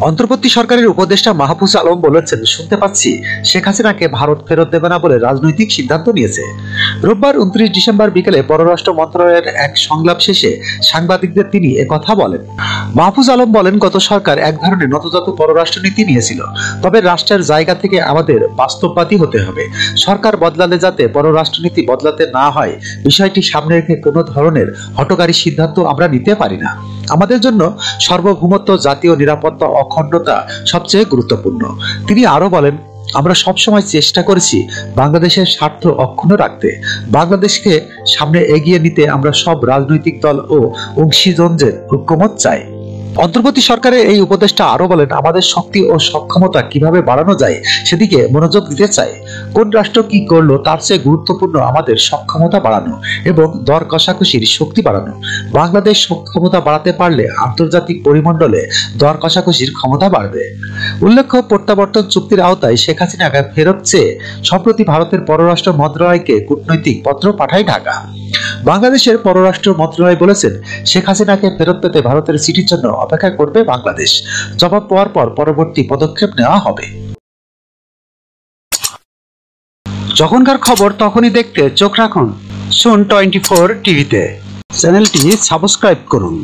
অন্তর্বর্তী সরকারের উপদেষ্টা মাহফুজ আলম বলেছেন, শুনতে পাচ্ছি শেখ হাসিনাকে ভারত ফেরত দেবে না বলে রাজনৈতিক সিদ্ধান্ত নিয়েছে। রোববার 29 ডিসেম্বর বিকেলে পররাষ্ট্র মন্ত্রণালয়ের এক সংলাপ শেষে সাংবাদিকদের তিনি একথা বলেন। মাহফুজ আলম বলেন, গত সরকার এক ধরনের নতজাত পররাষ্ট্রনীতি নিয়েছিল, তবে রাষ্ট্রের জায়গা থেকে আমাদের বাস্তববাদী হতে হবে। সরকার বদলালে যাতে পররাষ্ট্রনীতি বদলাতে না হয়, বিষয়টি সামনে রেখে কোনো ধরনের হঠকারী সিদ্ধান্ত আমরা নিতে পারি না। আমাদের জন্য সার্বভৌমত্ব, জাতীয় নিরাপত্তা, অখণ্ডতা সবচেয়ে গুরুত্বপূর্ণ। তিনি আরো বলেন, আমরা সবসময় চেষ্টা করেছি বাংলাদেশের স্বার্থ অক্ষুণ্ণ রাখতে। বাংলাদেশকে সামনে এগিয়ে নিতে আমরা সব রাজনৈতিক দল ও অংশীজনদের ঐক্যমত চাই। অন্তর্বর্তী সরকারের এই উপদেষ্টা আরো বলেন, আমাদের শক্তি ও সক্ষমতা কিভাবে বাড়ানো যায় সেদিকে মনোযোগ দিতে চাই। কোন রাষ্ট্র কি করলো তার চেয়ে গুরুত্বপূর্ণ আমাদের সক্ষমতা বাড়ানো এবং দর কষাকষির শক্তি বাড়ানো। বাংলাদেশ সক্ষমতা বাড়াতে পারলে আন্তর্জাতিক পরিমণ্ডলে দর কষাকষির ক্ষমতা বাড়বে। উল্লেখ্য, প্রত্যাবর্তন চুক্তির আওতায় শেখ হাসিনাকে ফেরত চেয়ে সম্প্রতি ভারতের পররাষ্ট্র মন্ত্রণালয়কে কূটনৈতিক পত্র পাঠায় ঢাকা। বাংলাদেশের পররাষ্ট্র মন্ত্রণালয় বলেছেন, শেখ হাসিনাকে ফেরত পেতে ভারতের চিঠির জন্য অপেক্ষা করবে বাংলাদেশ। জবাব পাওয়ার পর পরবর্তী পদক্ষেপ নেওয়া হবে। যখনকার খবর তখনই দেখতে চোখ রাখুন সুন 24 টিভিতে। চ্যানেলটি সাবস্ক্রাইব করুন।